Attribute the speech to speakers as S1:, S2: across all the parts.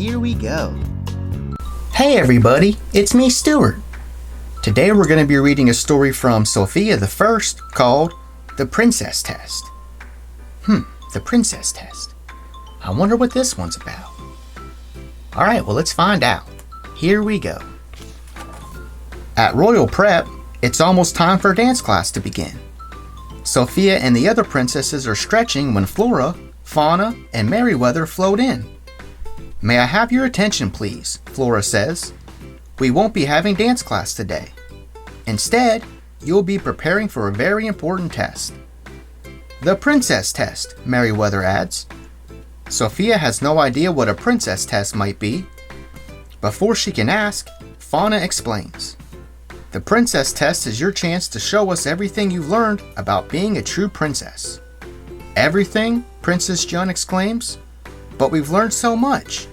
S1: here we go. Hey everybody, it's me, Stuart. Today we're going to be reading a story from Sofia The First called The Princess Test. The Princess Test. I wonder what this one's about. Alright, well let's find out. Here we go. At Royal Prep, it's almost time for dance class to begin. Sophia and the other princesses are stretching when Flora, Fauna, and Merryweather float in. "May I have your attention, please?" Flora says. "We won't be having dance class today. Instead, you'll be preparing for a very important test." "The Princess Test," Merryweather adds. Sophia has no idea what a princess test might be. Before she can ask, Fauna explains. "The Princess Test is your chance to show us everything you've learned about being a true princess." "Everything?" Princess Jun exclaims. "But we've learned so much."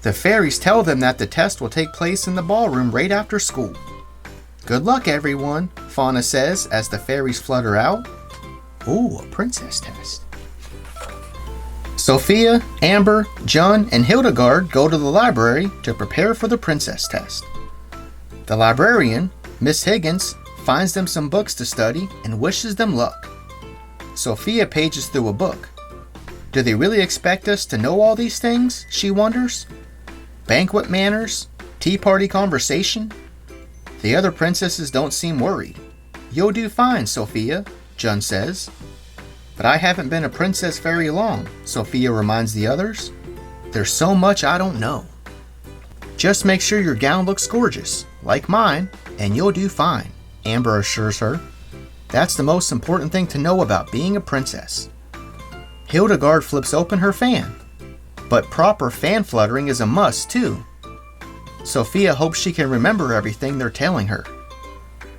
S1: The fairies tell them that the test will take place in the ballroom right after school. "Good luck, everyone," Fauna says as the fairies flutter out. Ooh, a princess test. Sophia, Amber, Jun, and Hildegard go to the library to prepare for the princess test. The librarian, Miss Higgins, finds them some books to study and wishes them luck. Sophia pages through a book. Do they really expect us to know all these things, she wonders? Banquet manners? Tea party conversation? The other princesses don't seem worried. "You'll do fine, Sophia," Jun says. "But I haven't been a princess very long," Sophia reminds the others. "There's so much I don't know." "Just make sure your gown looks gorgeous, like mine, and you'll do fine," Amber assures her. "That's the most important thing to know about being a princess." Hildegard flips open her fan. But proper fan fluttering is a must, too. Sophia hopes she can remember everything they're telling her,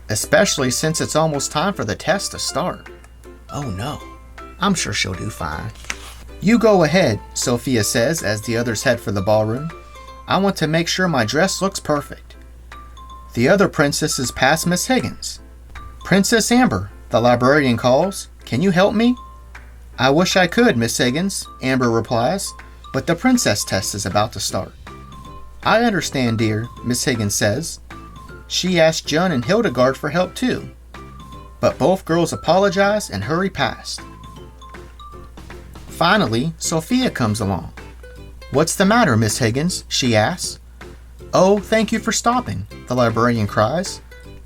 S1: especially since it's almost time for the test to start. Oh no, I'm sure she'll do fine. "You go ahead," Sophia says as the others head for the ballroom. "I want to make sure my dress looks perfect." The other princesses pass Miss Higgins. "Princess Amber," the librarian calls, "can you help me?" "I wish I could, Miss Higgins," Amber replies, "but the princess test is about to start." "I understand, dear," Miss Higgins says. She asks Jun and Hildegard for help too, but both girls apologize and hurry past. Finally, Sophia comes along. "What's the matter, Miss Higgins?" she asks. "Oh, thank you for stopping," the librarian cries.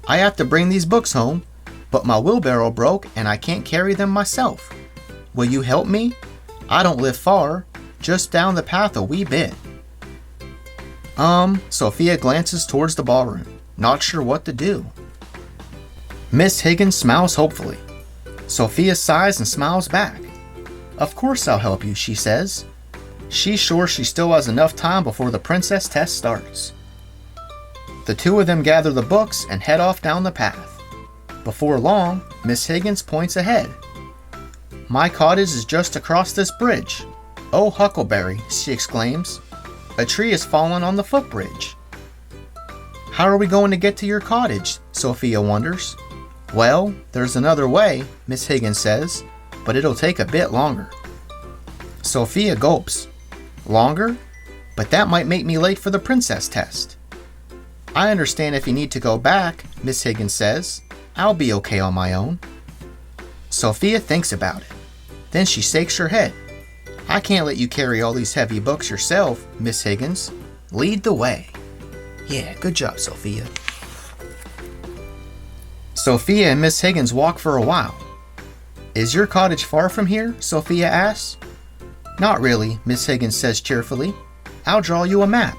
S1: "I have to bring these books home, but my wheelbarrow broke and I can't carry them myself. Will you help me? I don't live far, just down the path a wee bit." Sophia glances towards the ballroom, not sure what to do. Miss Higgins smiles hopefully. Sophia sighs and smiles back. "Of course I'll help you," she says. She's sure she still has enough time before the princess test starts. The two of them gather the books and head off down the path. Before long, Miss Higgins points ahead. "My cottage is just across this bridge. Oh, Huckleberry," she exclaims. "A tree has fallen on the footbridge." "How are we going to get to your cottage?" Sophia wonders. "Well, there's another way," Miss Higgins says, "but it'll take a bit longer." Sophia gulps. "Longer? But that might make me late for the princess test." "I understand if you need to go back," Miss Higgins says. "I'll be okay on my own." Sophia thinks about it. Then she shakes her head. "I can't let you carry all these heavy books yourself, Miss Higgins. Lead the way." Yeah, good job, Sophia. Sophia and Miss Higgins walk for a while. "Is your cottage far from here?" Sophia asks. "Not really," Miss Higgins says cheerfully. "I'll draw you a map."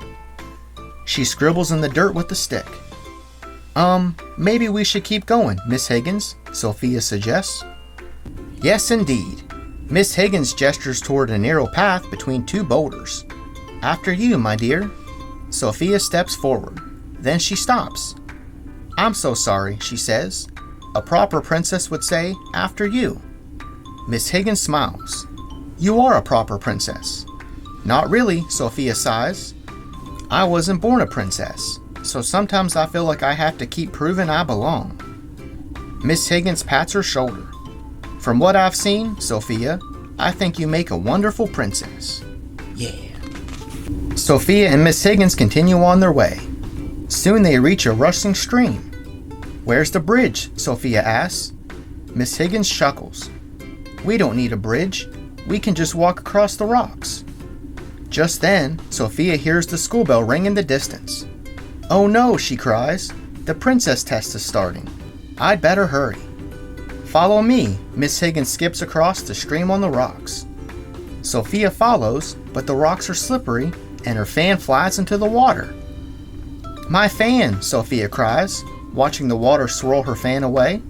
S1: She scribbles in the dirt with the stick. Maybe we should keep going, Miss Higgins," Sophia suggests. Yes, indeed. Miss Higgins gestures toward a narrow path between two boulders. "After you, my dear." Sophia steps forward. Then she stops. "I'm so sorry," she says. "A proper princess would say, 'After you.'" Miss Higgins smiles. "You are a proper princess." "Not really," Sophia sighs. "I wasn't born a princess, so sometimes I feel like I have to keep proving I belong." Miss Higgins pats her shoulder. "From what I've seen, Sophia, I think you make a wonderful princess." Yeah. Sophia and Miss Higgins continue on their way. Soon they reach a rushing stream. "Where's the bridge?" Sophia asks. Miss Higgins chuckles. "We don't need a bridge. We can just walk across the rocks." Just then, Sophia hears the school bell ring in the distance. "Oh no," she cries. "The princess test is starting. I'd better hurry." "Follow me." Miss Higgins skips across the stream on the rocks. Sophia follows, but the rocks are slippery and her fan flies into the water. "My fan," Sophia cries, watching the water swirl her fan away.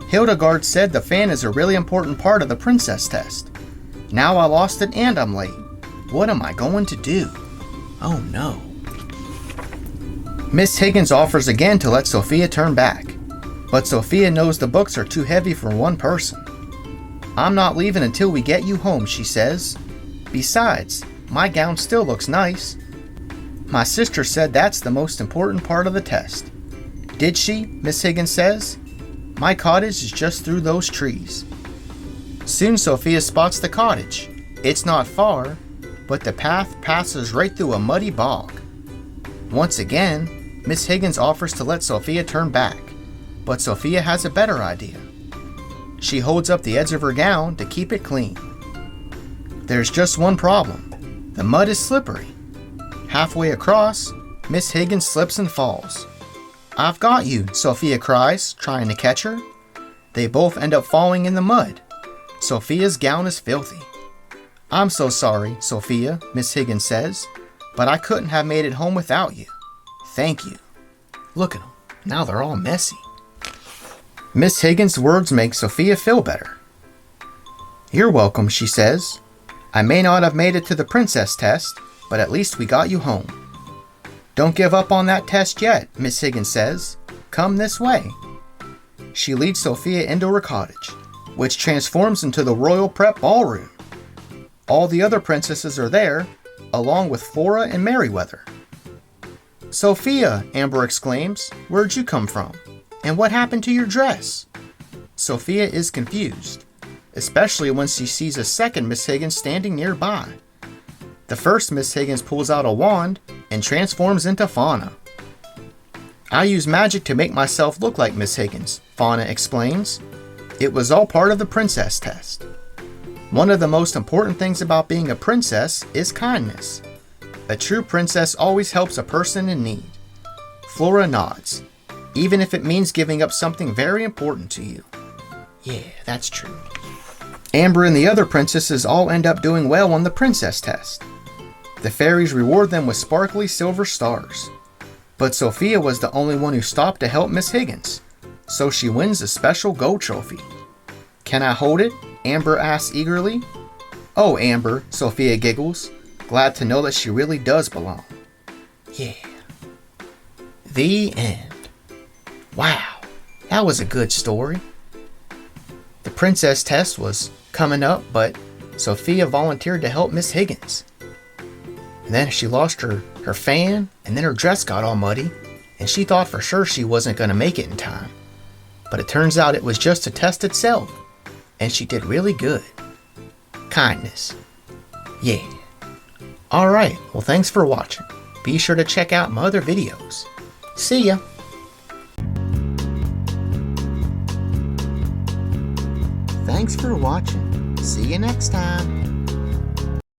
S1: Hildegard said the fan is a really important part of the princess test. Now I lost it and I'm late. What am I going to do? Oh no. Miss Higgins offers again to let Sophia turn back, but Sophia knows the books are too heavy for one person. "I'm not leaving until we get you home," she says. "Besides, my gown still looks nice." "My sister said that's the most important part of the test." "Did she?" Miss Higgins says. "My cottage is just through those trees." Soon Sophia spots the cottage. It's not far, but the path passes right through a muddy bog. Once again, Miss Higgins offers to let Sophia turn back, but Sophia has a better idea. She holds up the edge of her gown to keep it clean. There's just one problem. The mud is slippery. Halfway across, Miss Higgins slips and falls. "I've got you," Sophia cries, trying to catch her. They both end up falling in the mud. Sophia's gown is filthy. "I'm so sorry, Sophia," Miss Higgins says, "but I couldn't have made it home without you." "Thank you." Look at them. Now they're all messy. Miss Higgins' words make Sophia feel better. "You're welcome," she says. "I may not have made it to the princess test, but at least we got you home." "Don't give up on that test yet," Miss Higgins says. "Come this way." She leads Sophia into her cottage, which transforms into the royal prep ballroom. All the other princesses are there, along with Flora and Merryweather. "Sophia," Amber exclaims, "where'd you come from? And what happened to your dress?" Sophia is confused, especially when she sees a second Miss Higgins standing nearby. The first Miss Higgins pulls out a wand and transforms into Fauna. "I use magic to make myself look like Miss Higgins," Fauna explains. "It was all part of the princess test. One of the most important things about being a princess is kindness. A true princess always helps a person in need." Flora nods, even if it means giving up something very important to you. Yeah, that's true. Amber and the other princesses all end up doing well on the princess test. The fairies reward them with sparkly silver stars. But Sophia was the only one who stopped to help Miss Higgins, so she wins a special gold trophy. "Can I hold it?" Amber asks eagerly. "Oh, Amber," Sophia giggles, glad to know that she really does belong. Yeah. The end. Wow, that was a good story. The princess test was coming up, but Sophia volunteered to help Miss Higgins. And then she lost her fan, and then her dress got all muddy, and she thought for sure she wasn't going to make it in time. But it turns out it was just a test itself, and she did really good. Kindness. Yeah. Alright, well thanks for watching. Be sure to check out my other videos. See ya! Thanks for watching. See you next time.